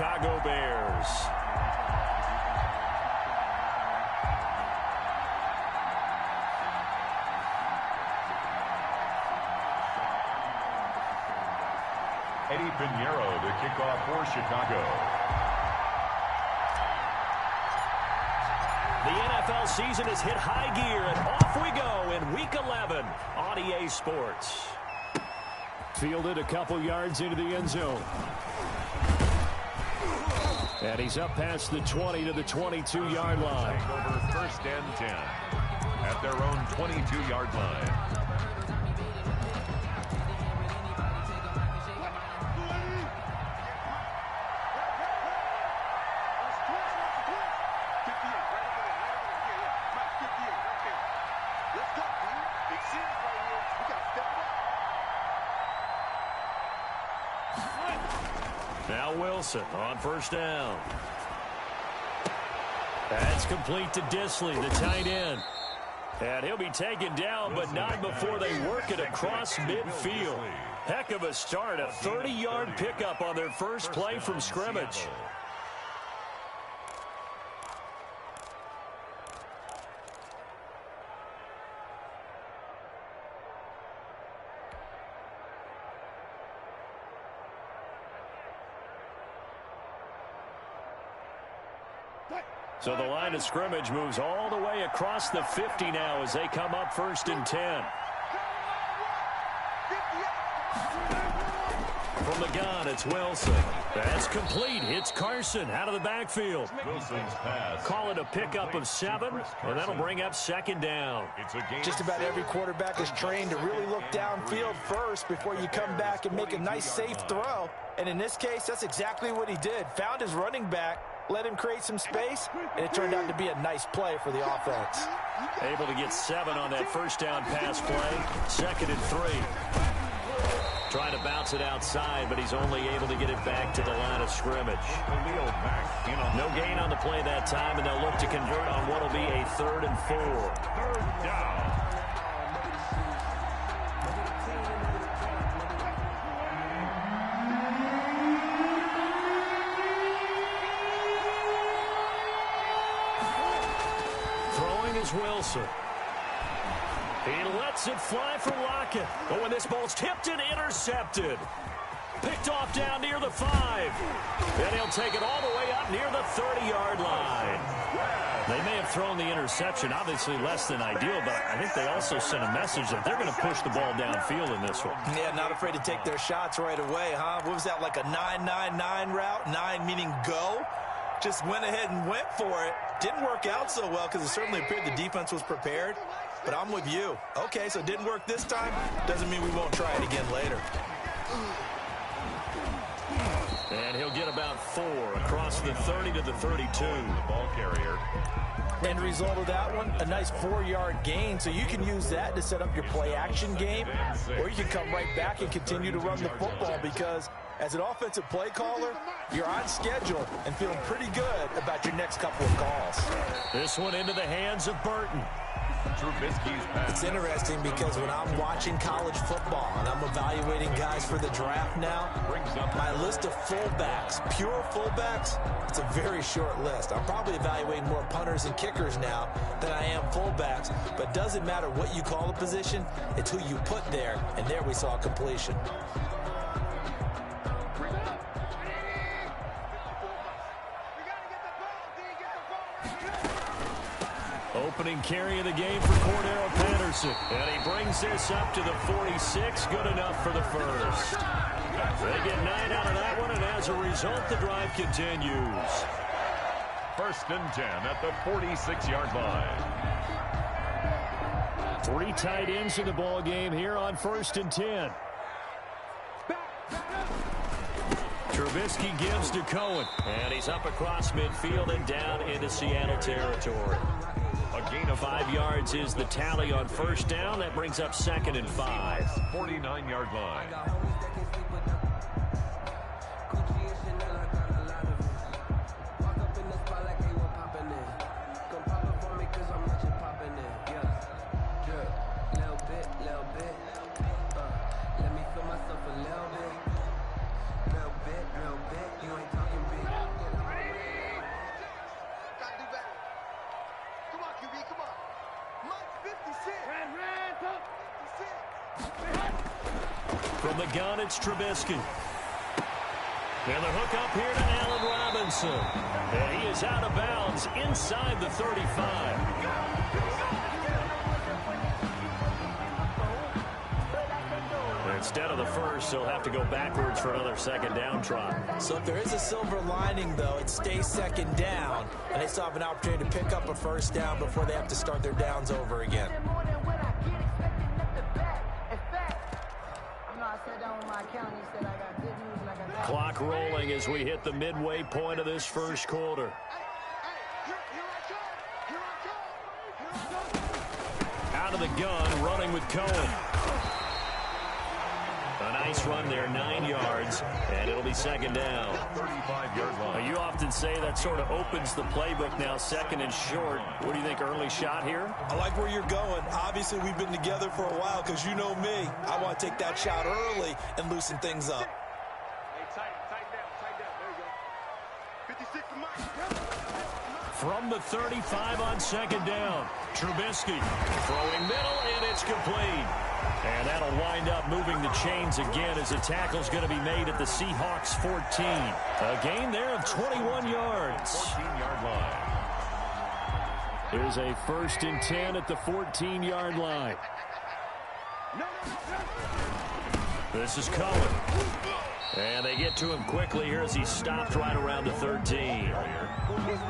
Chicago Bears. Eddie Pinheiro to kick off for Chicago. The NFL season has hit high gear, and off we go in Week 11 on EA Sports. Fielded a couple yards into the end zone. And he's up past the 20 to the 22-yard line. Over 1st and 10 at their own 22-yard line. Now Wilson on 1st down. That's complete to Disley, the tight end. And he'll be taken down, but not before they work it across midfield. Heck of a start, a 30-yard pickup on their first play from scrimmage. So the line of scrimmage moves all the way across the 50 now as they come up 1st and 10. From the gun, it's Wilson. That's complete. It's Carson out of the backfield. Wilson's pass. Call it a pickup of 7, and that'll bring up 2nd down. Just about every quarterback is trained to really look downfield first before you come back and make a nice, safe throw. And in this case, that's exactly what he did. Found his running back, let him create some space, and it turned out to be a nice play for the offense. Able to get 7 on that 1st down pass play. 2nd and 3. Trying to bounce it outside, but he's only able to get it back to the line of scrimmage. No gain on the play that time, and they'll look to convert on what will be a 3rd and 4. 3rd down. Throwing is Wilson. He lets it fly for Lockett. But when this ball's tipped and intercepted. Picked off down near the 5. Then he'll take it all the way up near the 30-yard line. They may have thrown the interception, obviously less than ideal, but I think they also sent a message that they're going to push the ball downfield in this one. Yeah, not afraid to take their shots right away, huh? What was that, like a 9-9-9 route? 9 meaning go? Just went ahead and went for it. Didn't work out so well because it certainly appeared the defense was prepared. But I'm with you. Okay, so it didn't work this time. Doesn't mean we won't try it again later. And he'll get about 4 across the 30 to the 32. The ball carrier. End result of that one, a nice 4-yard gain. So you can use that to set up your play-action game, or you can come right back and continue to run the football because as an offensive play caller, you're on schedule and feeling pretty good about your next couple of calls. This one into the hands of Burton. Trubisky's pass. It's interesting because when I'm watching college football and I'm evaluating guys for the draft now, my list of fullbacks, pure fullbacks, it's a very short list. I'm probably evaluating more punters and kickers now than I am fullbacks, but it doesn't matter what you call a position, it's who you put there, and there we saw completion. Opening carry of the game for Cordero Patterson. And he brings this up to the 46. Good enough for the first. They get 9 out of that one, and as a result, the drive continues. 1st and 10 at the 46-yard line. 3 tight ends in the ball game here on 1st and 10. Trubisky gives to Cohen. And he's up across midfield and down into Seattle territory. A gain of 5 yards is the tally on 1st down. That brings up 2nd and 5. 49-yard line. Little bit, you ain't talking big. the gun, it's Trubisky. And the hook up here to Allen Robinson. And he is out of bounds inside the 35. Instead of the first, he'll have to go backwards for another second down try. So if there is a silver lining, though, it stays second down, and they still have an opportunity to pick up a first down before they have to start their downs over again. Clock rolling as we hit the midway point of this first quarter. Out of the gun, running with Cohen. A nice run there, 9 yards, and it'll be second down. 35-yard line. You often say that sort of opens the playbook now, second and short. What do you think, early shot here? I like where you're going. Obviously, we've been together for a while because you know me. I want to take that shot early and loosen things up. From the 35 on second down, Trubisky throwing middle, and it's complete. And that'll wind up moving the chains again as the tackle's going to be made at the Seahawks 14. A gain there of 21 yards. 14-yard line. Here's a 1st and 10 at the 14-yard line. This is Cohen. And they get to him quickly here as he stopped right around the 13.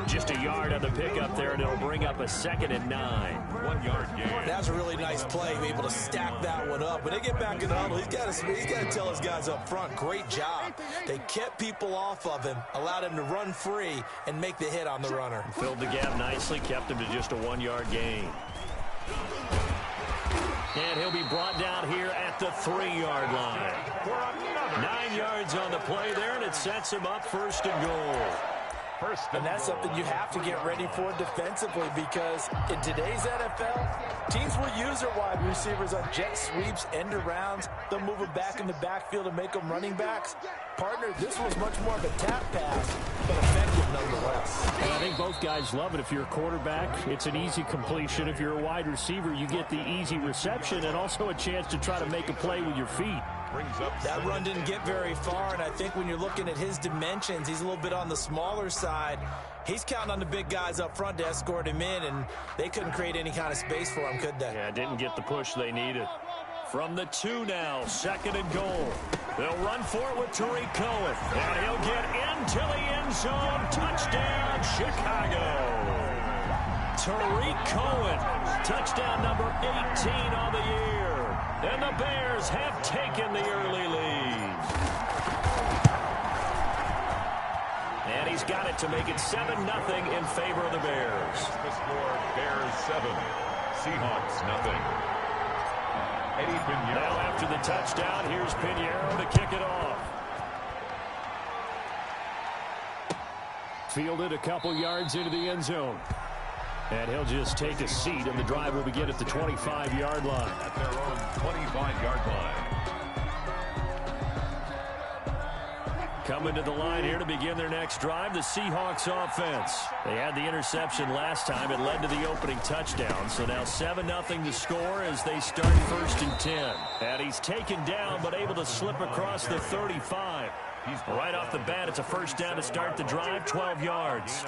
Just a yard on the pickup there, and it'll bring up a 2nd and 9. 1 yard gain. That's a really nice play, be able to stack that one up. When they get back in the huddle, he's got to tell his guys up front, great job. They kept people off of him, allowed him to run free, and make the hit on the runner. Filled the gap nicely, kept him to just a 1-yard gain. And he'll be brought down here at the 3-yard line. 9 yards on the play there, and it sets him up 1st and goal. And that's something you have to get ready for defensively, because in today's NFL, teams will use their wide receivers on jet sweeps, end arounds. They'll move them back in the backfield and make them running backs. Partner, this was much more of a tap pass, but effective nonetheless. And I think both guys love it. If you're a quarterback, it's an easy completion. If you're a wide receiver, you get the easy reception and also a chance to try to make a play with your feet. That run didn't get very far, and I think when you're looking at his dimensions, he's a little bit on the smaller side. He's counting on the big guys up front to escort him in, and they couldn't create any kind of space for him, could they? Yeah, didn't get the push they needed. From the 2 now, 2nd and goal. They'll run for it with Tariq Cohen, and he'll get into the end zone. Touchdown, Chicago. Tariq Cohen, touchdown number 18 on the year. And the Bears have taken the early lead. And he's got it to make it 7-0 in favor of the Bears. The score, Bears 7, Seahawks nothing. Eddie Pinheiro. Now after the touchdown, here's Pinheiro to kick it off. Fielded a couple yards into the end zone. And he'll just take a seat, and the drive will begin at the 25-yard line. At their own 25-yard line. Coming to the line here to begin their next drive, the Seahawks offense. They had the interception last time. It led to the opening touchdown. So now 7-0 to score as they start 1st and 10. And he's taken down but able to slip across the 35. Right off the bat, it's a 1st down to start the drive, 12 yards.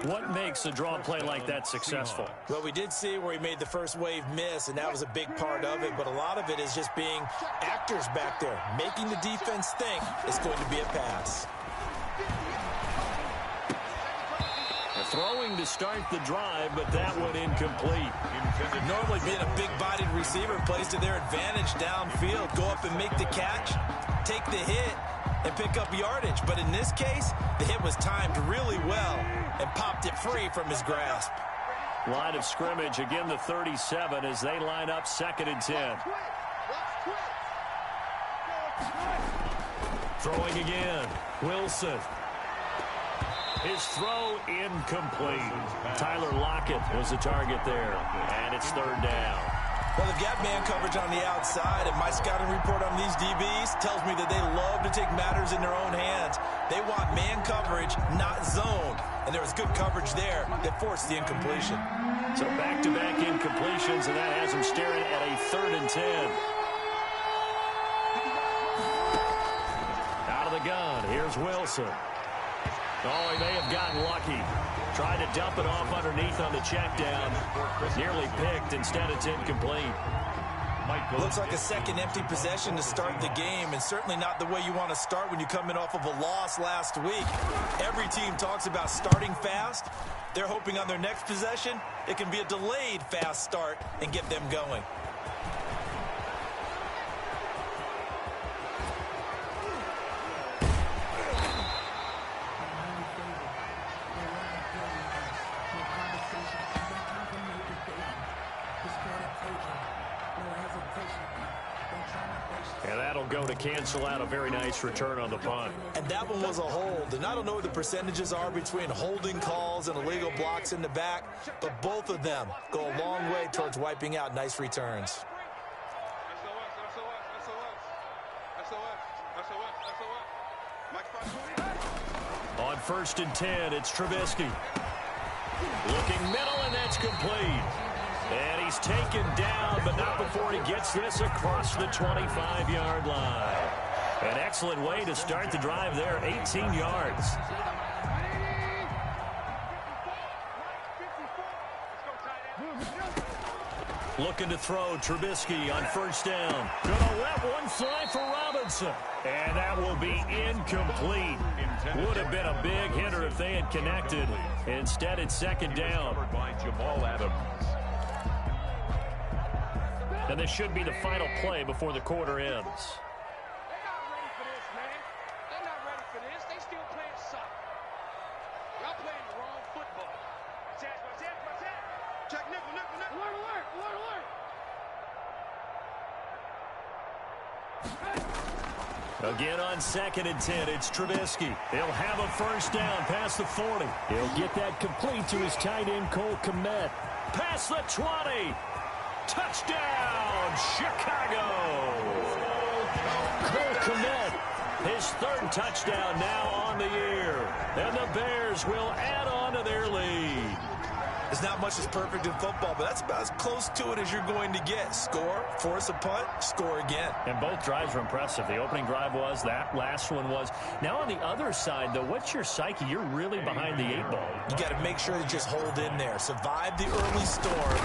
What makes a draw play like that successful? Well, we did see where he made the first wave miss, and that was a big part of it. But a lot of it is just being actors back there, making the defense think it's going to be a pass. Throwing to start the drive, but that one incomplete. Normally being a big-bodied receiver plays to their advantage downfield. Go up and make the catch, take the hit, and pick up yardage. But in this case, the hit was timed really well and popped it free from his grasp. Line of scrimmage, again the 37 as they line up 2nd and 10. Throwing again, Wilson. His throw incomplete. Tyler Lockett was the target there, and it's 3rd down. Well, they've got man coverage on the outside, and my scouting report on these DBs tells me that they love to take matters in their own hands. They want man coverage, not zone, and there was good coverage there that forced the incompletion. So back-to-back incompletions, and that has him staring at a 3rd and 10. is Wilson. Oh, he may have gotten lucky. Tried to dump it off underneath on the check down. Nearly picked. Instead, it's incomplete. Looks like a second empty possession to start the game, and certainly not the way you want to start when you come in off of a loss last week. Every team talks about starting fast. They're hoping on their next possession, it can be a delayed fast start and get them going. And that'll go to cancel out a very nice return on the punt. And that one was a hold. And I don't know what the percentages are between holding calls and illegal blocks in the back, but both of them go a long way towards wiping out nice returns. On 1st and 10, it's Trubisky. Looking middle, and that's complete. And he's taken down, but not before he gets this across the 25-yard line. An excellent way to start the drive there, 18 yards. Looking to throw, Trubisky on 1st down. Gonna let one fly for Robinson. And that will be incomplete. Would have been a big hitter if they had connected. Instead, it's 2nd down. And this should be the final play before the quarter ends. They're not ready for this, man. They're not ready for this. They still playing soccer. Y'all playing the wrong football. Check. Check, nickel. Alert. Again on 2nd and 10, it's Trubisky. He'll have a 1st down past the 40. He'll get that complete to his tight end, Cole Kmet. Past the 20. Touchdown, Chicago! Cole Kmet, his 3rd touchdown now on the year. And the Bears will add on to their lead. There's not much that's perfect in football, but that's about as close to it as you're going to get. Score, force a punt, score again. And both drives were impressive. The opening drive was, that last one was. Now on the other side, though, what's your psyche? You're really behind the 8 ball. You got to make sure to just hold in there. Survive the early storm,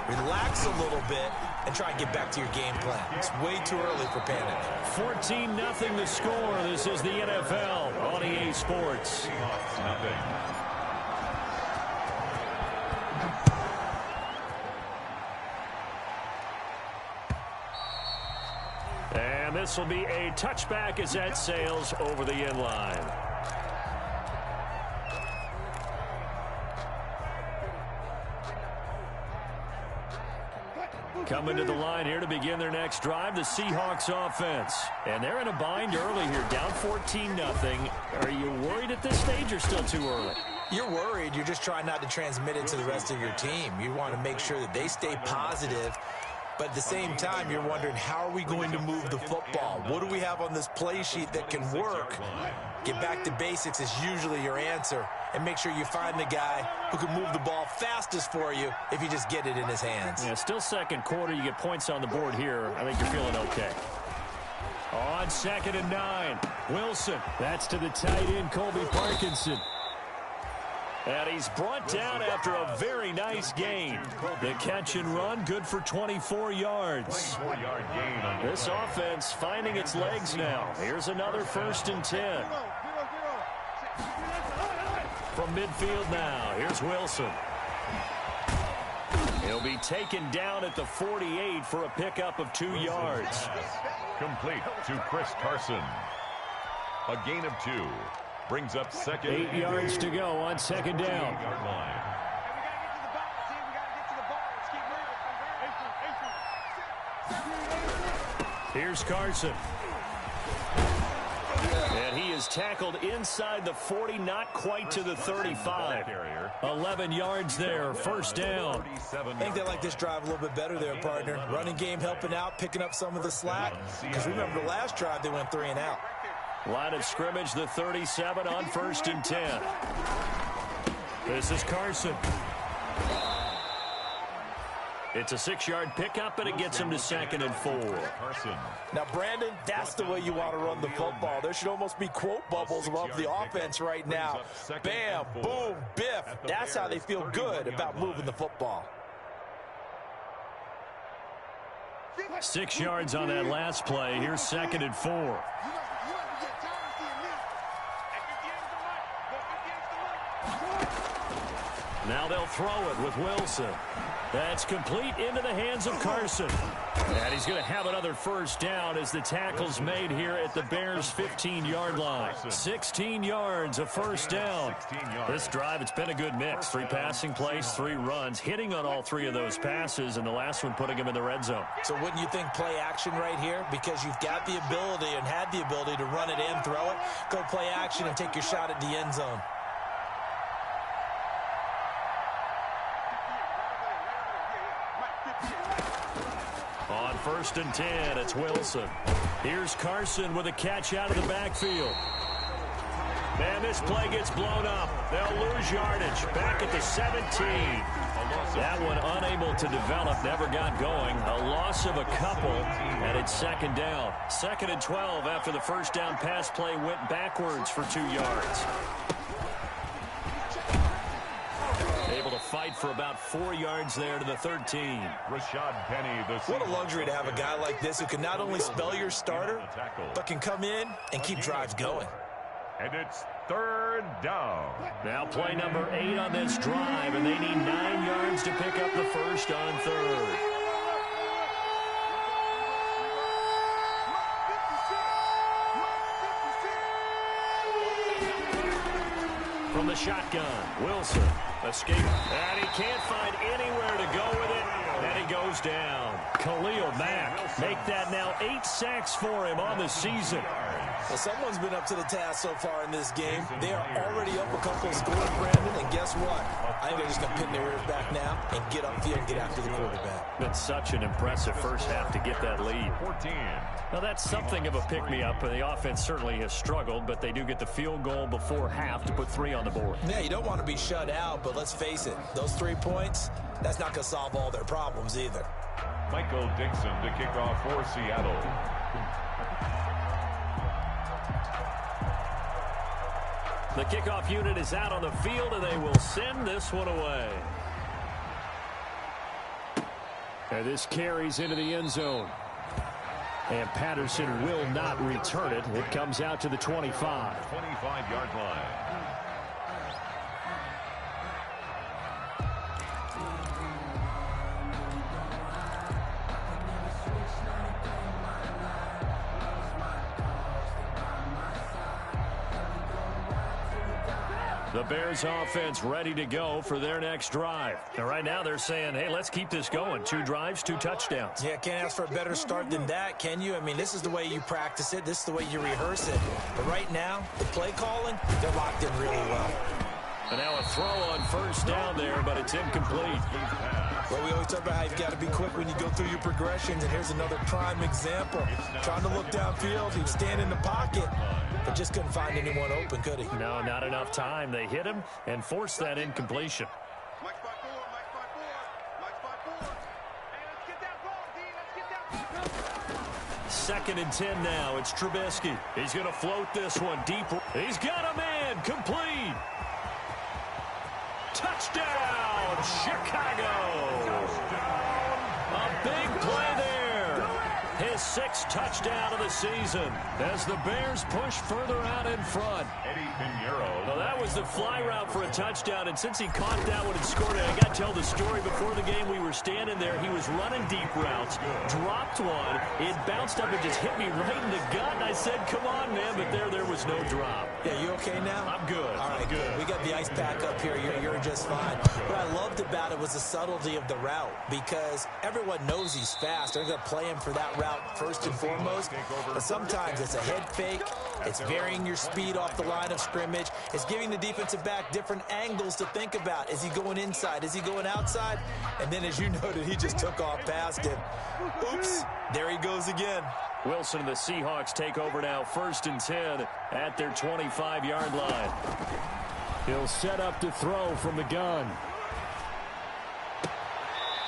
relax a little bit, and try and get back to your game plan. It's way too early for panic. 14-0 the score. This is the NFL on EA Sports. And this will be a touchback as that sails over the end line. Coming to the line here to begin their next drive, the Seahawks offense. And they're in a bind early here, down 14-0. Are you worried at this stage or still too early? You're worried. You're just trying not to transmit it to the rest of your team. You want to make sure that they stay positive. But at the same time, you're wondering, how are we going to move the football? What do we have on this play sheet that can work? Get back to basics is usually your answer. And make sure you find the guy who can move the ball fastest for you if you just get it in his hands. Yeah, still 2nd quarter. You get points on the board here. I think you're feeling okay. On 2nd and 9, Wilson. That's to the tight end, Colby Parkinson. And he's brought down after a very nice gain. The catch and run, good for 24 yards. This offense finding its legs now. Here's another 1st and 10. From midfield now, here's Wilson. He'll be taken down at the 48 for a pickup of 2 yards. Complete to Chris Carson. A gain of 2. Brings up 2nd. 8 yards to go on 2nd down. Here's Carson. And he is tackled inside the 40, not quite to the 35. 11 yards there, 1st down. I think they like this drive a little bit better there, partner. Running game helping out, picking up some of the slack. Because remember the last drive, they went 3 and out. Line of scrimmage, the 37 on 1st and 10. This is Carson. It's a 6-yard pickup, and it gets him to 2nd and 4. Now, Brandon, that's the way you want to run the football. There should almost be quote bubbles above the offense right now. Bam, boom, biff. That's how they feel good about moving the football. 6 yards on that last play. Here's 2nd and 4. Now they'll throw it with Wilson. That's complete into the hands of Carson. And he's going to have another first down as the tackle's made here at the Bears' 15-yard line. 16 yards, a first down. This drive, it's been a good mix. 3 passing plays, 3 runs, hitting on all 3 of those passes, and the last one putting him in the red zone. So wouldn't you think play action right here? Because you've got the ability and had the ability to run it and throw it. Go play action and take your shot at the end zone. On 1st and 10, it's Wilson. Here's Carson with a catch out of the backfield. Man, this play gets blown up. They'll lose yardage. Back at the 17. That one unable to develop, never got going. A loss of a couple, and it's 2nd down. 2nd and 12 after the first down pass play went backwards for 2 yards. Able to fight for about 4 yards there to the 13. Rashad Penny, what a luxury to have a guy like this who can not only spell your starter, but can come in and keep drives going. And it's 3rd down. Now play number 8 on this drive, and they need 9 yards to pick up the first on 3rd. From the shotgun, Wilson. Escape, and he can't find anywhere to go with it, and he goes down. Khalil Mack make that now 8 sacks for him on the season. Well, someone's been up to the task so far in this game. They are already up a couple of scores, Brandon, and guess what? I think they're just going to pin their ears back now and get upfield and get after the quarterback. Been such an impressive first half to get that lead. 14. Now, that's something of a pick-me-up, and the offense certainly has struggled, but they do get the field goal before half to put 3 on the board. Yeah, you don't want to be shut out, but let's face it, those 3 points, that's not going to solve all their problems either. Michael Dixon to kick off for Seattle. The kickoff unit is out on the field, and they will send this one away. And this carries into the end zone. And Patterson will not return it. It comes out to the 25. 25-yard line. The Bears offense ready to go for their next drive. And right now they're saying, hey, let's keep this going. 2 drives, 2 touchdowns. Yeah, can't ask for a better start than that, can you? I mean, this is the way you practice it. This is the way you rehearse it. But right now, the play calling, they're locked in really well. And now a throw on first down there, but it's incomplete. Well, we always talk about how you've got to be quick when you go through your progressions, and here's another prime example. Trying to look downfield, he was standing in the pocket, but just couldn't find anyone open, could he? No, not enough time. They hit him and forced that incompletion. Mike 5-4. Hey, let's get that ball, D. Let's get that ball. 2nd and 10 now. It's Trubisky. He's going to float this one deep. He's got a man. Complete. Touchdown, Chicago. A big play there. His 6th touchdown of the season as the Bears push further out in front. Eddie Pinheiro. Well, that was the fly route for a touchdown, and since he caught that one and scored it, I got to tell the story. Before the game, we were standing there. He was running deep routes, dropped one. It bounced up and just hit me right in the gut, and I said, come on, man, but there was no drop. Yeah, you okay now? I'm good. All right, good. We got the ice pack up here. You're just fine. What I loved about it was the subtlety of the route, because everyone knows he's fast. They're going to play him for that route first and foremost. But sometimes it's a head fake. It's varying your speed off the line of scrimmage. It's giving the defensive back different angles to think about. Is he going inside? Is he going outside? And then, as you noted, he just took off past him. Oops, there he goes again. Wilson and the Seahawks take over now, 1st and 10 at their 25-yard line. He'll set up to throw from the gun.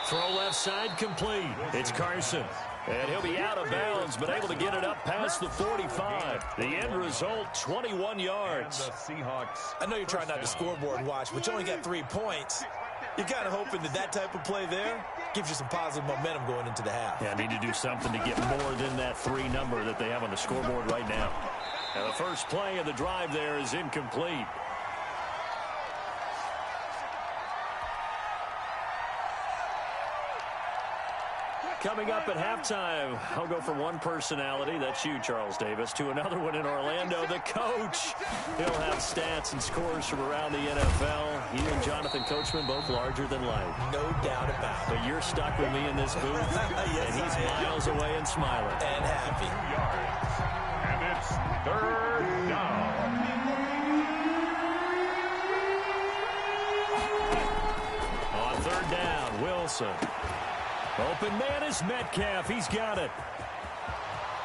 Throw left side complete. It's Carson. And he'll be out of bounds, but able to get it up past the 45. The end result, 21 yards. And the Seahawks. I know you're trying not to scoreboard watch, but you only got 3 points. You're kind of hoping that type of play there gives you some positive momentum going into the half. Yeah, need to do something to get more than that 3 number that they have on the scoreboard right now. And the first play of the drive there is incomplete. Coming up at halftime, I'll go from one personality, that's you, Charles Davis, to another one in Orlando, the coach. He'll have stats and scores from around the NFL. He and Jonathan Coachman, both larger than life. No doubt about it. But you're stuck with me in this booth, Yes, and he's miles away and smiling. And happy. 2 yards. And it's 3rd down. On 3rd down, Wilson. Open man is Metcalf. He's got it.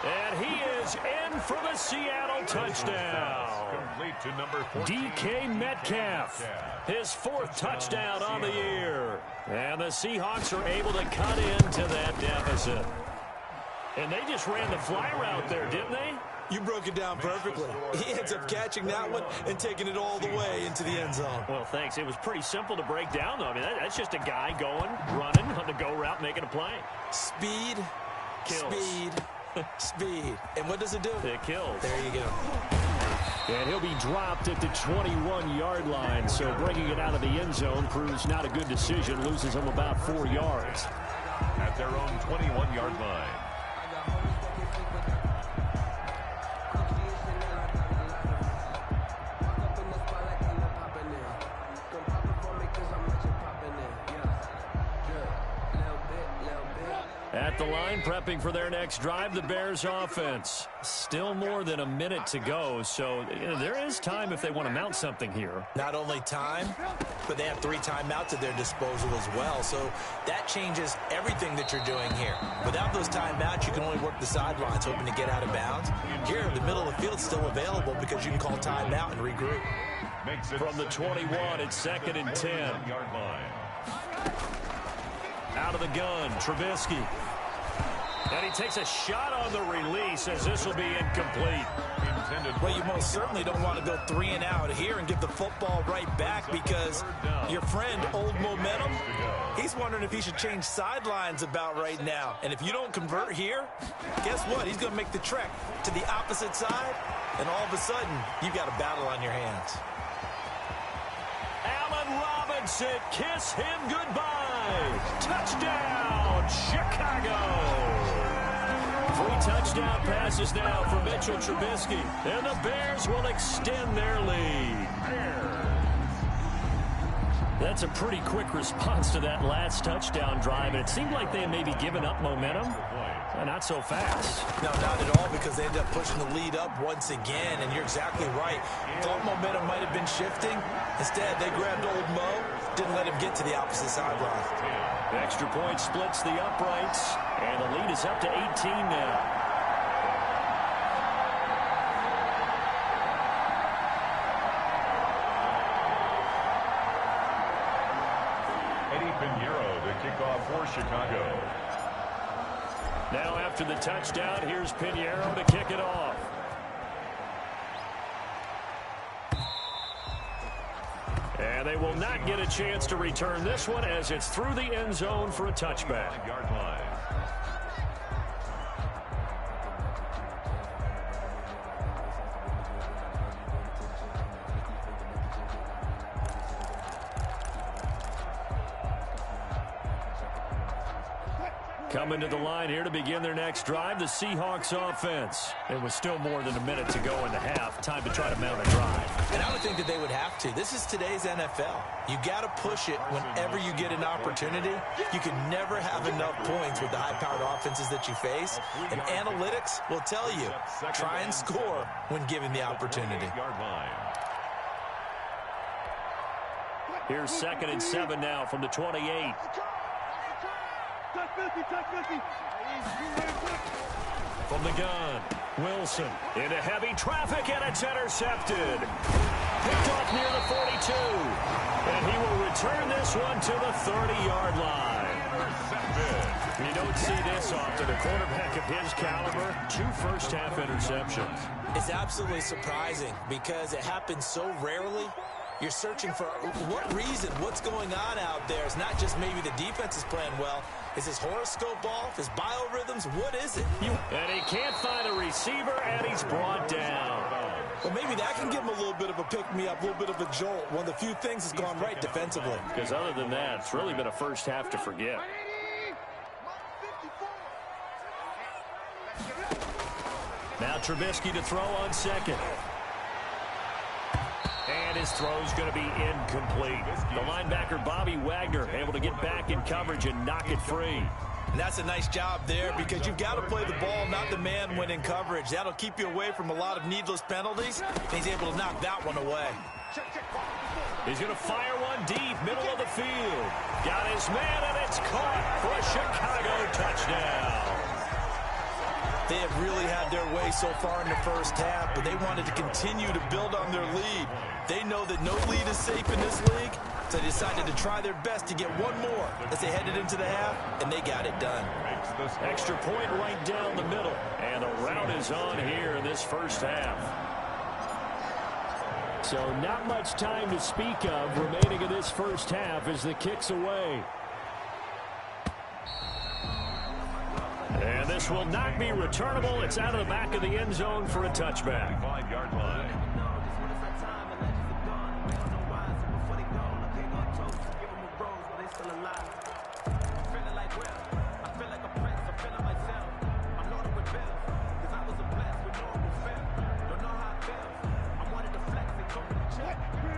And he is in for the Seattle touchdown. Complete to number 14. DK Metcalf. His 4th touchdown on the year. And the Seahawks are able to cut into that deficit. And they just ran the fly route there, didn't they? You broke it down perfectly. He ends up catching that one and taking it all the way into the end zone. Well, thanks. It was pretty simple to break down, though. I mean, that's just a guy going, running on the go route, making a play. Speed, Kills. speed, speed. And what does it do? It kills. There you go. And he'll be dropped at the 21-yard line, so breaking it out of the end zone proves not a good decision. Loses him about 4 yards. At their own 21-yard line. At the line, prepping for their next drive, the Bears offense. Still more than a minute to go, so there is time if they want to mount something here. Not only time, but they have 3 timeouts at their disposal as well, so that changes everything that you're doing here. Without those timeouts, you can only work the sidelines, hoping to get out of bounds. Here, the middle of the field's still available because you can call timeout and regroup. From the 21, it's 2nd and 10. Yard line. Out of the gun, Trubisky. And he takes a shot on the release as this will be incomplete. Well, you most certainly don't want to go 3 and out here and give the football right back because your friend, Old Momentum, he's wondering if he should change sidelines about right now. And if you don't convert here, guess what? He's going to make the trek to the opposite side, and all of a sudden, you've got a battle on your hands. Allen Robinson, kiss him goodbye. Touchdown, Chicago. 3 touchdown passes now for Mitchell Trubisky. And the Bears will extend their lead. That's a pretty quick response to that last touchdown drive. And it seemed like they had maybe given up momentum. Not so fast. No, not at all, because they ended up pushing the lead up once again, and you're exactly right. Thought momentum might have been shifting. Instead, they grabbed Old Mo, didn't let him get to the opposite sideline. Extra point splits the uprights, and the lead is up to 18 now. Eddie Pinheiro to kick off for Chicago. Now after the touchdown, here's Pinheiro to kick it off. And they will not get a chance to return this one as it's through the end zone for a touchback. Yard line. Coming to the line here to begin their next drive, the Seahawks offense. It was still more than a minute to go in the half. Time to try to mount a drive. And I would think that they would have to. This is today's NFL. You got to push it whenever you get an opportunity. You can never have enough points with the high-powered offenses that you face. And analytics will tell you, try and score when given the opportunity. Here's 2nd and 7 now from the 28. From the gun, Wilson into heavy traffic, and it's intercepted. Picked off near the 42. And he will return this one to the 30-yard line. Intercepted. You don't see this often. A quarterback of his caliber, 2 first-half interceptions. It's absolutely surprising because it happens so rarely. You're searching for what reason, what's going on out there. It's not just maybe the defense is playing well. Is his horoscope off? His biorhythms? What is it? And he can't find a receiver, and he's brought down. Well, maybe that can give him a little bit of a pick-me-up, a little bit of a jolt. One of the few things that's gone right defensively. Because other than that, it's really been a first half to forget. Now Trubisky to throw on second. And his throw's going to be incomplete. The linebacker, Bobby Wagner, able to get back in coverage and knock it free. And that's a nice job there because you've got to play the ball, not the man when in coverage. That'll keep you away from a lot of needless penalties. He's able to knock that one away. He's going to fire one deep, middle of the field. Got his man, and it's caught for a Chicago touchdown. They have really had their way so far in the first half, but they wanted to continue to build on their lead. They know that no lead is safe in this league, so they decided to try their best to get one more as they headed into the half, and they got it done. Extra point right down the middle, and a rout is on here in this first half. So not much time to speak of remaining in this first half as the kick's away. And this will not be returnable. It's out of the back of the end zone for a touchback. 5-yard line.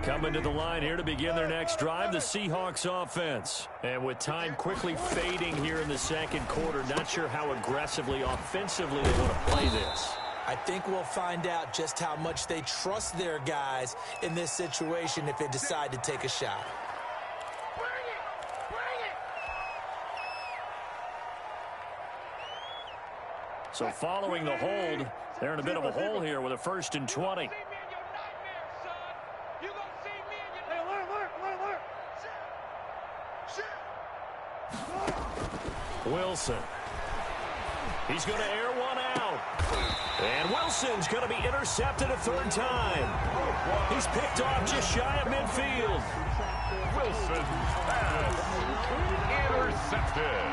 Coming to the line here to begin their next drive, the Seahawks offense. And with time quickly fading here in the second quarter, not sure how aggressively, offensively they want to play this. I think we'll find out just how much they trust their guys in this situation if they decide to take a shot. So following the hold, they're in a bit of a hole here with a 1st and 20. Wilson. He's going to air one out. And Wilson's going to be intercepted a 3rd time. He's picked off just shy of midfield. Wilson's pass intercepted.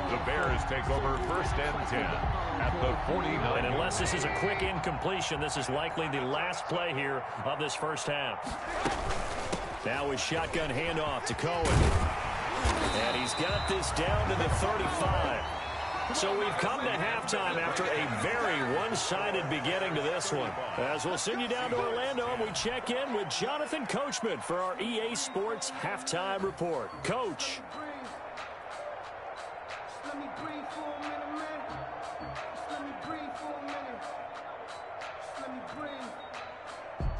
The Bears take over 1st and 10 at the 49. And unless this is a quick incompletion, this is likely the last play here of this first half. Now his shotgun handoff to Cohen. And he's got this down to the 35. So we've come to halftime after a very one-sided beginning to this one. As we'll send you down to Orlando, and we check in with Jonathan Coachman for our EA Sports Halftime Report. Coach. Let me breathe for a minute, man. Let me breathe for a minute. Let me breathe.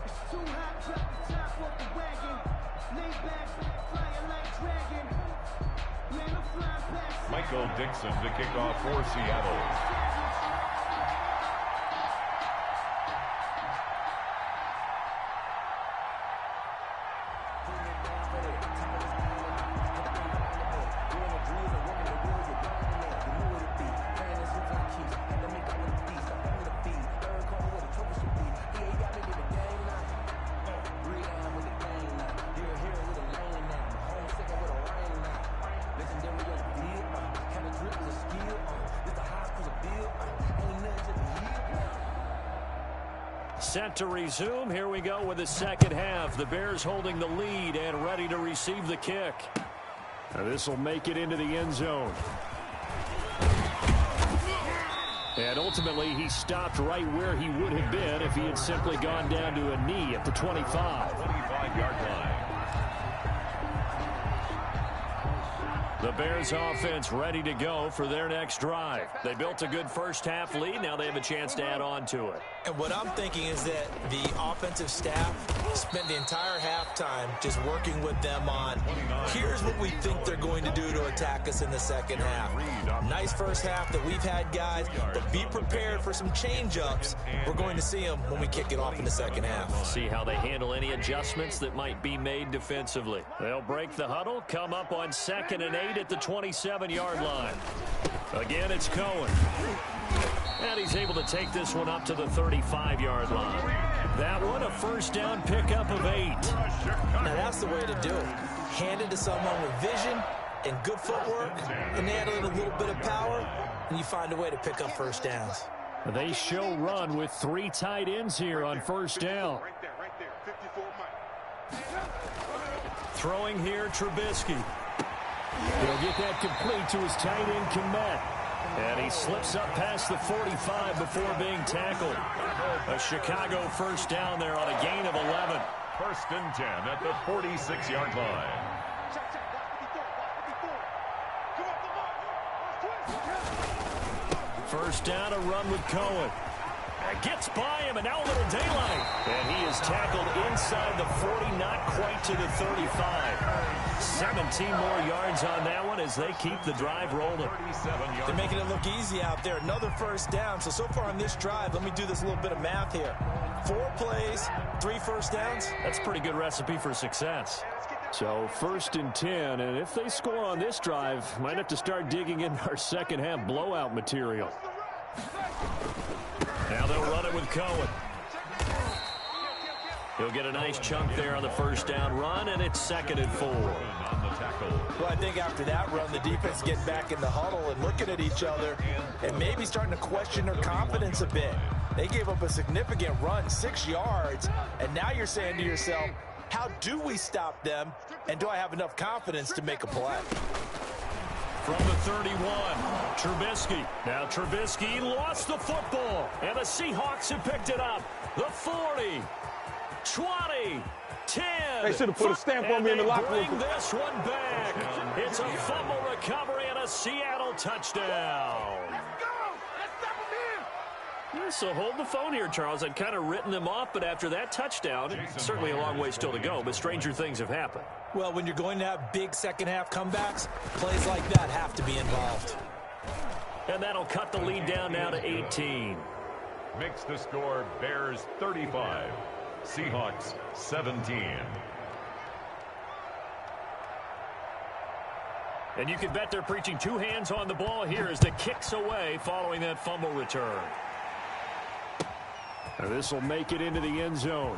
It's too hot, drop the top off the wagon. Lay back, flying like dragon. Man, I'm flying past. Michael Dixon to kick off for Seattle. Set to resume. Here we go with the second half. The Bears holding the lead and ready to receive the kick. This will make it into the end zone. And ultimately, he stopped right where he would have been if he had simply gone down to a knee at the 25. 25-yard line. The Bears offense ready to go for their next drive. They built a good first half lead. Now they have a chance to add on to it. And what I'm thinking is that the offensive staff Spent the entire halftime just working with them on, here's what we think they're going to do to attack us in the second half. Nice first half that we've had, guys, but be prepared for some change-ups. We're going to see them when we kick it off in the second half. See how they handle any adjustments that might be made defensively. They'll break the huddle, come up on 2nd and 8 at the 27-yard line. Again, it's Cohen. And he's able to take this one up to the 35-yard line. That one, a first down pickup of 8. Now, that's the way to do it. Hand it to someone with vision and good footwork, and add in a little bit of power, and you find a way to pick up first downs. They show run with 3 tight ends here on first down. Right there, 54 Mike. Throwing here, Trubisky. He'll get that complete to his tight end, Kmet. And he slips up past the 45 before being tackled. A Chicago first down there on a gain of 11. 1st and 10 at the 46-yard line. First down, a run with Cohen. Gets by him, and now a little daylight. And he is tackled inside the 40, not quite to the 35. 17 more yards on that one as they keep the drive rolling. They're making it look easy out there. Another first down. So far on this drive, let me do this little bit of math here. 4 plays, 3 first downs. That's a pretty good recipe for success. So 1st and 10, and if they score on this drive, might have to start digging in our second half blowout material. Now they'll run it with Cohen. He'll get a nice chunk there on the first down run, and it's 2nd and 4. Well, I think after that run, the defense get back in the huddle and looking at each other and maybe starting to question their confidence a bit. They gave up a significant run, 6 yards, and now you're saying to yourself, how do we stop them, and do I have enough confidence to make a play? From the 31, Trubisky. Now Trubisky lost the football, and the Seahawks have picked it up. The 40, 20, 10. They should have put a stamp on me in the locker room. Bring this one back. It's a fumble recovery and a Seattle touchdown. So hold the phone here, Charles. I'd kind of written them off, but after that touchdown, certainly a long way still to go, but stranger things have happened. Well, when you're going to have big second-half comebacks, plays like that have to be involved. And that'll cut the lead down now to 18. Makes the score Bears 35, Seahawks 17. And you can bet they're preaching 2 hands on the ball here as the kick's away following that fumble return. And this will make it into the end zone.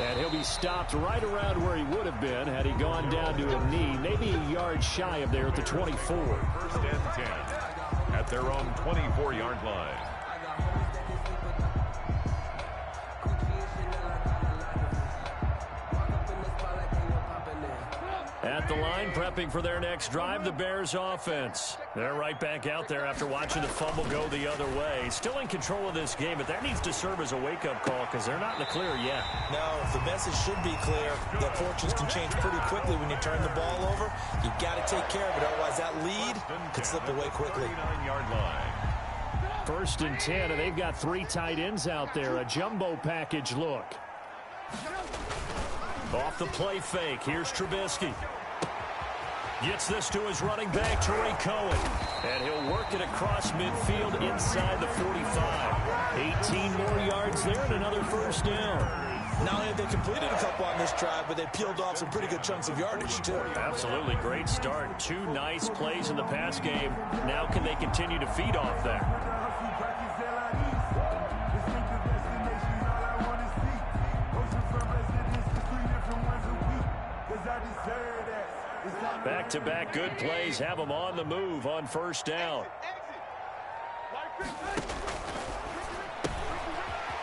And he'll be stopped right around where he would have been had he gone down to a knee, maybe a yard shy of there at the 24. 1st and 10 at their own 24-yard line. At the line, prepping for their next drive, the Bears offense. They're right back out there after watching the fumble go the other way. Still in control of this game, but that needs to serve as a wake-up call because they're not in the clear yet. No, the message should be clear that fortunes can change pretty quickly when you turn the ball over. You've got to take care of it, otherwise that lead could slip away quickly. 39-yard line. 1st and 10, and they've got 3 tight ends out there. A jumbo package look. Off the play fake, here's Trubisky. Gets this to his running back, Tariq Cohen. And he'll work it across midfield inside the 45. 18 more yards there and another first down. Not only have they completed a couple on this drive, but they peeled off some pretty good chunks of yardage, too. Absolutely, great start. 2 nice plays in the pass game. Now can they continue to feed off that? Back-to-back good plays have them on the move on first down.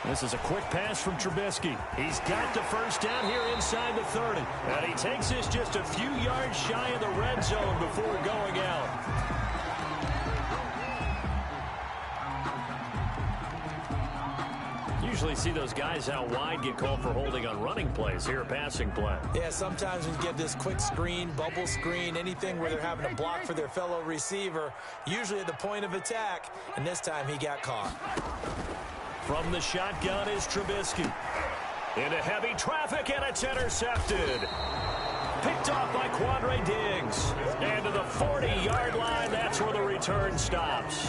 This is a quick pass from Trubisky. He's got the first down here inside the 30. And he takes this just a few yards shy of the red zone before going out. Usually see those guys out wide get called for holding on running plays. Here a passing play. Yeah, sometimes when you get this quick screen, bubble screen, anything where they're having to block for their fellow receiver, usually at the point of attack, and this time he got caught. From the shotgun is Trubisky. Into heavy traffic, and it's intercepted. Picked off by Quandre Diggs. And to the 40-yard line, that's where the return stops.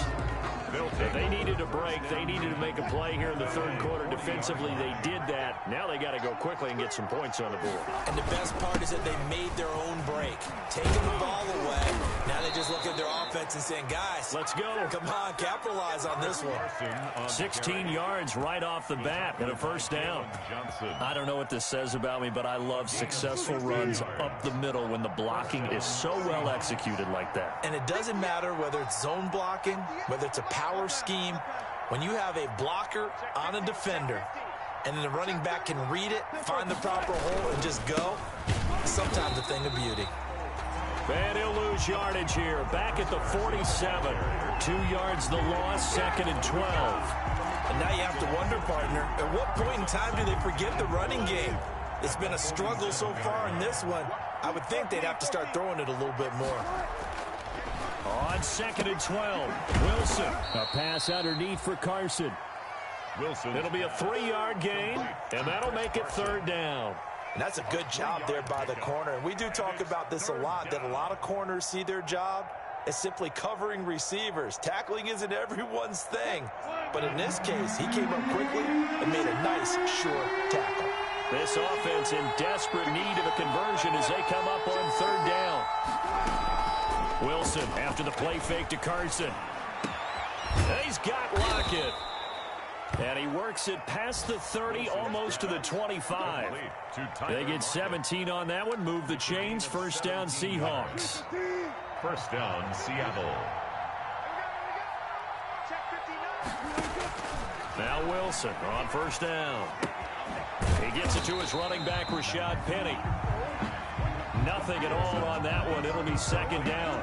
They needed a break. They needed to make a play here in the third quarter. Defensively, they did that. Now they got to go quickly and get some points on the board. And the best part is that they made their own break. Taking the ball away. Now they just look at their offense and saying, guys, let's go. Come on, capitalize on this one. 16 yards right off the bat and a first down. I don't know what this says about me, but I love successful runs up the middle when the blocking is so well executed like that. And it doesn't matter whether it's zone blocking, whether it's a power scheme. When you have a blocker on a defender and then the running back can read it, find the proper hole, and just go, sometimes a thing of beauty. And he'll lose yardage here. Back at the 47. 2 yards the loss, 2nd and 12. And now you have to wonder, partner, at what point in time do they forget the running game? It's been a struggle so far in this one. I would think they'd have to start throwing it a little bit more. On 2nd and 12, Wilson. A pass underneath for Carson. Wilson. It'll be a 3-yard gain, and that'll make it 3rd down. And that's a good job there by the corner. And we do talk about this a lot, that a lot of corners see their job as simply covering receivers. Tackling isn't everyone's thing. But in this case, he came up quickly and made a nice, short tackle. This offense in desperate need of a conversion as they come up on 3rd down. Wilson after the play fake to Carson. He's got Lockett. And he works it past the 30, almost to the 25. They get 17 on that one. Move the chains. First down, Seahawks. First down, Seattle. Now Wilson on first down. He gets it to his running back, Rashad Penny. Nothing at all on that one. It'll be 2nd down.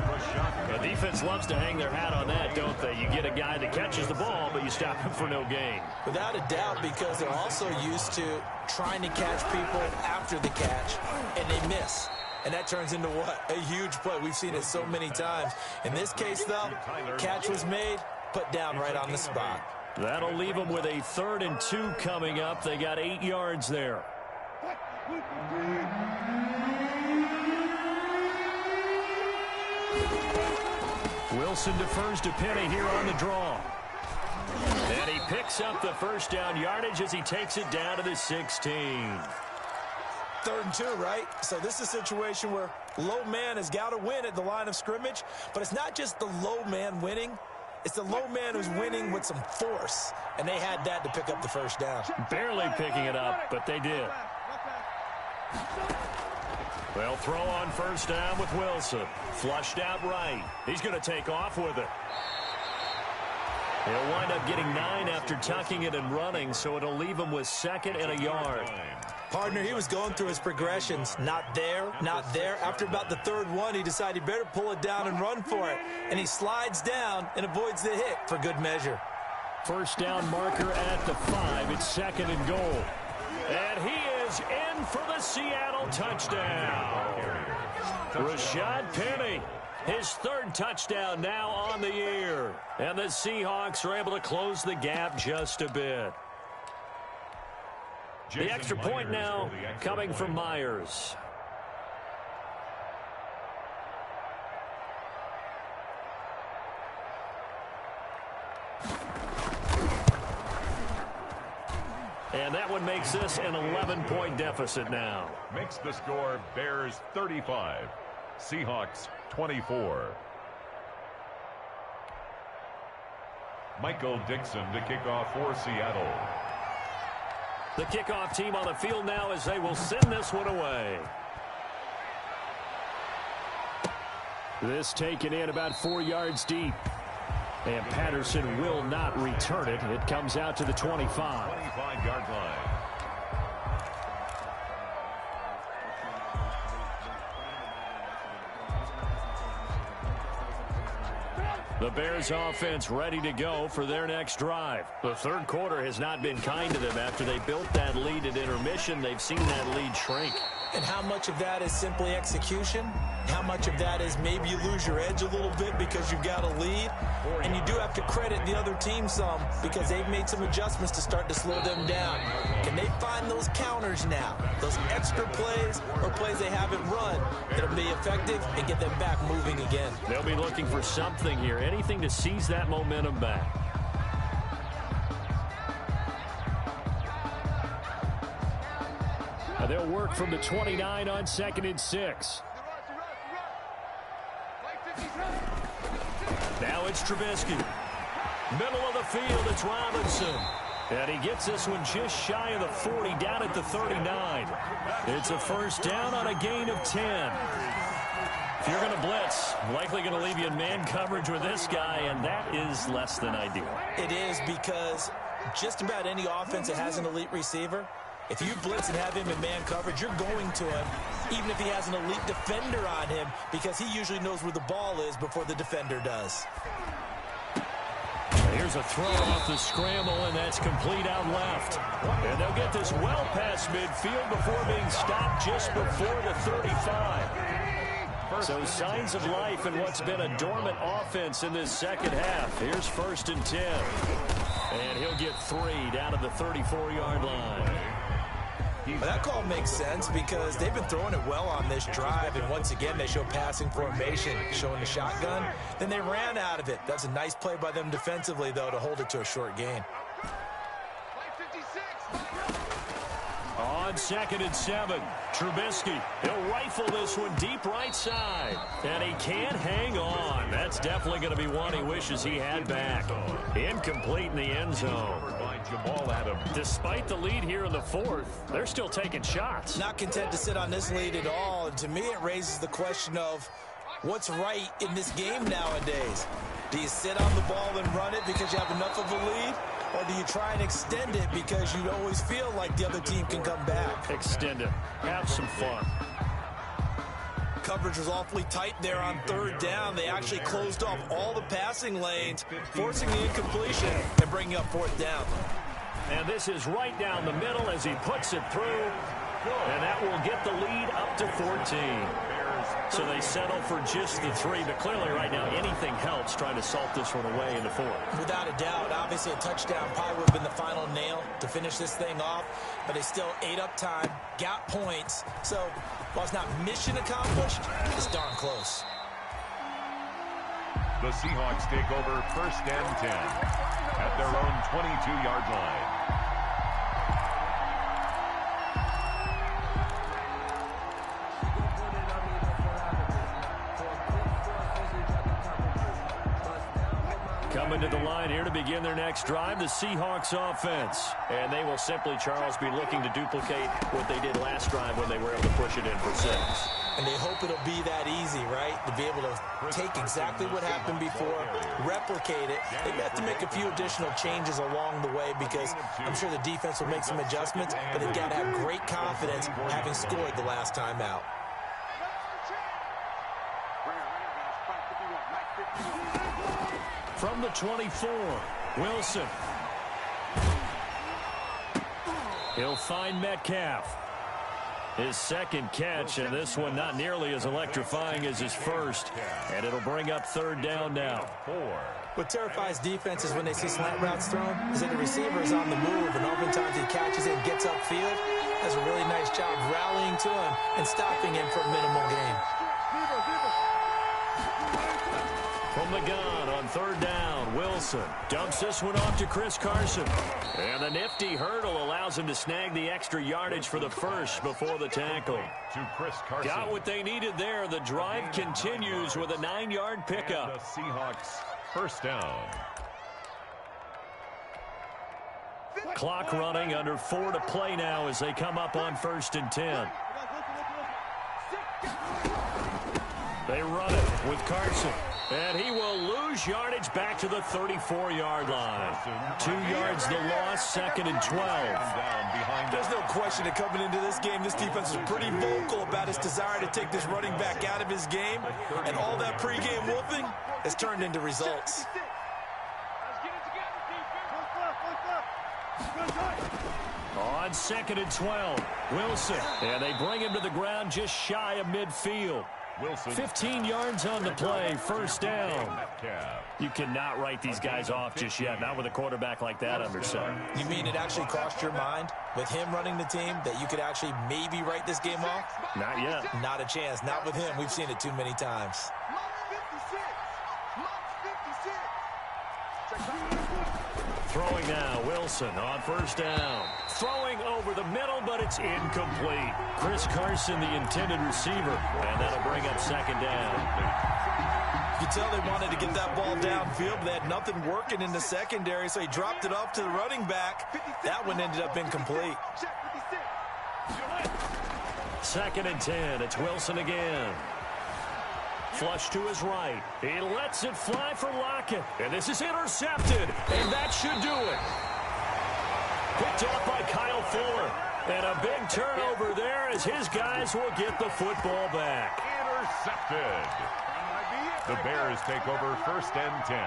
The defense loves to hang their hat on that, don't they? You get a guy that catches the ball, but you stop him for no gain. Without a doubt, because they're also used to trying to catch people after the catch, and they miss. And that turns into what? A huge play. We've seen it so many times. In this case, though, catch was made, put down right on the spot. That'll leave them with a 3rd and 2 coming up. They got 8 yards there. Wilson defers to Penny here on the draw. And he picks up the first down yardage as he takes it down to the 16. 3rd and 2, right? So this is a situation where low man has got to win at the line of scrimmage, but it's not just the low man winning. It's the low man who's winning with some force, and they had that to pick up the first down. Barely picking it up, but they did. They'll throw on first down with Wilson. Flushed out right. He's going to take off with it. He'll wind up getting 9 after tucking it and running, so it'll leave him with 2nd and a yard. Partner, he was going through his progressions. Not there, not there. After about the 3rd one, he decided he better pull it down and run for it. And he slides down and avoids the hit for good measure. First down marker at the 5. It's 2nd and goal. And he is in for the Seattle touchdown. Rashad Penny, his 3rd touchdown now on the year. And the Seahawks are able to close the gap just a bit. The extra point now coming from Myers. And that one makes this an 11-point deficit now. Makes the score Bears 35, Seahawks 24. Michael Dixon to kick off for Seattle. The kickoff team on the field now as they will send this one away. This taken in about 4 yards deep. And Patterson will not return it. It comes out to the 25. 25-yard line. The Bears offense ready to go for their next drive. The 3rd quarter has not been kind to them after they built that lead at intermission. They've seen that lead shrink. And how much of that is simply execution? How much of that is maybe you lose your edge a little bit because you've got a lead? And you do have to credit the other team some because they've made some adjustments to start to slow them down. Can they find those counters now, those extra plays or plays they haven't run that'll be effective and get them back moving again? They'll be looking for something here, anything to seize that momentum back. They'll work from the 29 on 2nd and 6. Now it's Trubisky. Middle of the field, it's Robinson. And he gets this one just shy of the 40, down at the 39. It's a first down on a gain of 10. If you're going to blitz, likely going to leave you in man coverage with this guy, and that is less than ideal. It is, because just about any offense that has an elite receiver, if you blitz and have him in man coverage, you're going to him, even if he has an elite defender on him, because he usually knows where the ball is before the defender does. Here's a throw off the scramble, and that's complete out left. And they'll get this well past midfield before being stopped just before the 35. So signs of life in what's been a dormant offense in this second half. Here's 1st and 10. And he'll get 3 down to the 34-yard line. Well, that call makes sense because they've been throwing it well on this drive, and once again they show passing formation, showing the shotgun. Then they ran out of it. That's a nice play by them defensively, though, to hold it to a short gain. On 2nd and 7, Trubisky. He'll rifle this one deep right side. And he can't hang on. That's definitely going to be one he wishes he had back. Incomplete in the end zone. Despite the lead here in the 4th, they're still taking shots. Not content to sit on this lead at all. And to me, it raises the question of what's right in this game nowadays. Do you sit on the ball and run it because you have enough of a lead? Or do you try and extend it because you always feel like the other team can come back? Extend it. Have some fun. Coverage was awfully tight there on 3rd down. They actually closed off all the passing lanes, forcing the incompletion and bringing up 4th down. And this is right down the middle as he puts it through. And that will get the lead up to 14. So they settle for just the 3, but clearly right now anything helps trying to salt this one away in the 4th. Without a doubt, obviously a touchdown probably would have been the final nail to finish this thing off, but they still ate up time, got points, so while it's not mission accomplished, it's darn close. The Seahawks take over 1st and 10 at their own 22-yard line. Coming to the line here to begin their next drive, the Seahawks offense. And they will simply, Charles, be looking to duplicate what they did last drive when they were able to push it in for 6. And they hope it'll be that easy, right? To be able to take exactly what happened before, replicate it. They have to make a few additional changes along the way because I'm sure the defense will make some adjustments, but they've got to have great confidence having scored the last time out. From the 24, Wilson. He'll find Metcalf. His second catch, and this one not nearly as electrifying as his first. And it'll bring up 3rd down now. What terrifies defenses when they see slant routes thrown is that the receiver is on the move, and oftentimes he catches it and gets upfield. Does a really nice job rallying to him and stopping him for a minimal gain. From the gun on 3rd down, Wilson dumps this one off to Chris Carson. And the nifty hurdle allows him to snag the extra yardage for the first before the tackle. To Chris Carson. Got what they needed there. The drive continues with a 9-yard pickup. The Seahawks 1st down. Clock running, under 4 to play now as they come up on 1st and 10. They run it with Carson. And he will lose yardage back to the 34-yard line. 2 yards the loss, 2nd and 12. There's no question that coming into this game, this defense was pretty vocal about its desire to take this running back out of his game. And all that pregame whooping has turned into results. On on 2nd and 12. Wilson. And they bring him to the ground just shy of midfield. Wilson. 15 yards on the play, first down. You cannot write these guys off just yet, not with a quarterback like that under center. You mean it actually crossed your mind with him running the team that you could actually maybe write this game off? Not yet. Not a chance. Not with him. We've seen it too many times. Throwing now, Wilson on first down. Throwing over the middle, but it's incomplete. Chris Carson, the intended receiver, and that'll bring up 2nd down. You can tell they wanted to get that ball downfield, but they had nothing working in the secondary, so he dropped it off to the running back. That one ended up incomplete. 2nd and 10. It's Wilson again. Flush to his right. He lets it fly for Lockett. And this is intercepted. And that should do it. Picked off by Kyle Fuller. And a big turnover there as his guys will get the football back. Intercepted. The Bears take over 1st and 10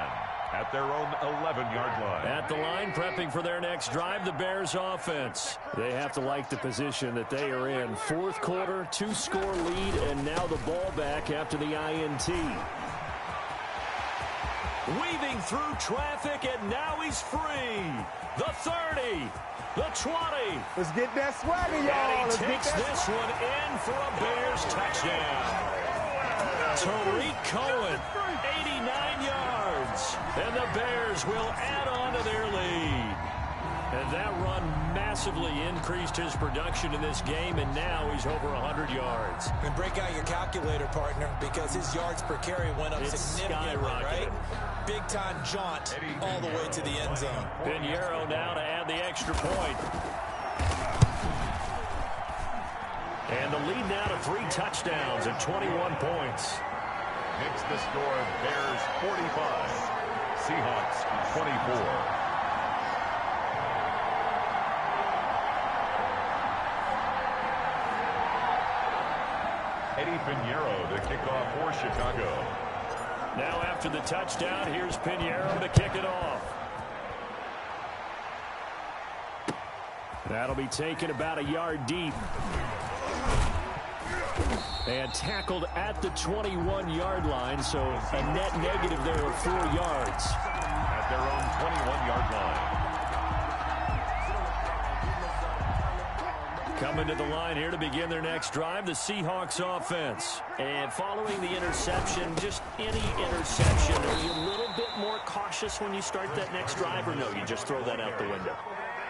at their own 11-yard line. At the line, prepping for their next drive, the Bears offense. They have to like the position that they are in. 4th quarter, 2-score lead, and now the ball back after the INT. Weaving through traffic, and now he's free. The 30, the 20. Let's get that swagger, y'all. And he takes this one in for a Bears touchdown. Tariq Cohen, 89 yards. And the Bears will add on to their lead. And that run massively increased his production in this game, and now he's over 100 yards. And break out your calculator, partner, because his yards per carry went up significantly, right? Big-time jaunt all the way to the end zone. Pinheiro now to add the extra point. And the lead now to 3 touchdowns and 21 points. Makes the score Bears 45, Seahawks 24. Eddie Pinheiro to kick off for Chicago. Now after the touchdown, here's Pinheiro to kick it off. That'll be taken about a yard deep. And tackled at the 21-yard line, so a net negative there of 4 yards. At their own 21-yard line. Coming to the line here to begin their next drive, the Seahawks offense. And following the interception, just any interception, are you a little bit more cautious when you start that next drive, or no, you just throw that out the window?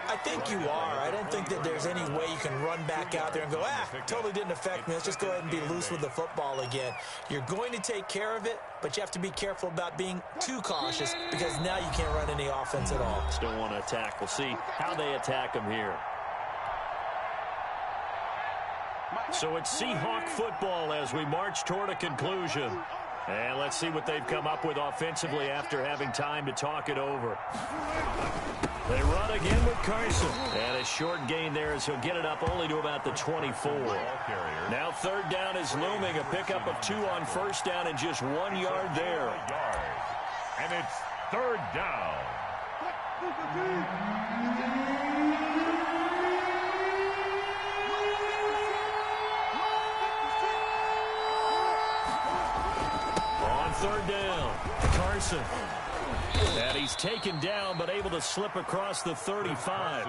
I think you are. I don't think that there's any way you can run back out there and go, totally didn't affect me. Let's just go ahead and be loose with the football again. You're going to take care of it, but you have to be careful about being too cautious because now you can't run any offense at all. Still want to attack. We'll see how they attack them here. So it's Seahawk football as we march toward a conclusion. And let's see what they've come up with offensively after having time to talk it over. They run again with Carson. And a short gain there as he'll get it up only to about the 24. Now 3rd down is looming. A pickup of 2 on 1st down and just 1 yard there. And it's 3rd down. On 3rd down, Carson. And he's taken down, but able to slip across the 35.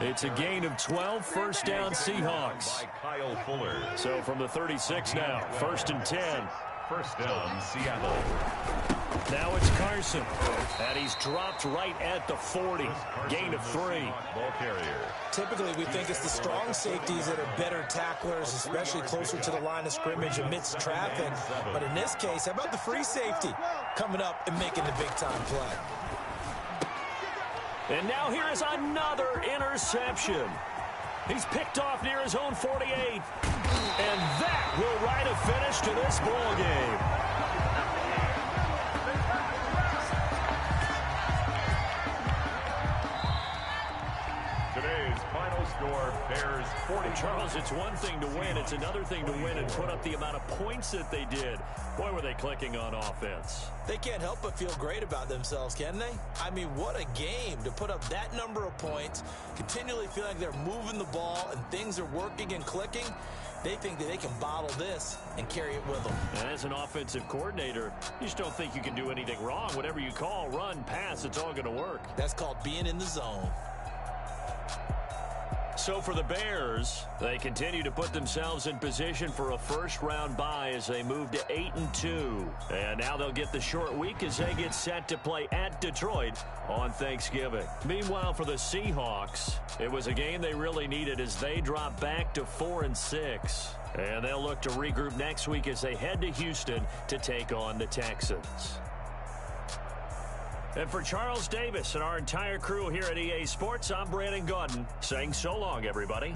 It's a gain of 12, 1st down Seahawks. Kyle Fuller. So from the 36 now, 1st and 10. 1st down, Seattle. Now it's Carson. And he's dropped right at the 40. Gain of 3. Ball carrier. Typically, we think it's the strong safeties that are better tacklers, especially closer to the line of scrimmage amidst traffic. But in this case, how about the free safety coming up and making the big-time play? And now here is another interception. He's picked off near his own 48. And that will write a finish to this ball game. Today's final score, Bears 40. Charles, it's one thing to win. It's another thing to win and put up the amount of points that they did. Boy, were they clicking on offense. They can't help but feel great about themselves, can they? I mean, what a game to put up that number of points, continually feel like they're moving the ball and things are working and clicking. They think that they can bottle this and carry it with them. And as an offensive coordinator, you just don't think you can do anything wrong. Whatever you call, run, pass, it's all going to work. That's called being in the zone. So for the Bears, they continue to put themselves in position for a first-round bye as they move to 8-2. And now they'll get the short week as they get set to play at Detroit on Thanksgiving. Meanwhile, for the Seahawks, it was a game they really needed as they drop back to 4-6. And they'll look to regroup next week as they head to Houston to take on the Texans. And for Charles Davis and our entire crew here at EA Sports, I'm Brandon Gaudin saying so long, everybody.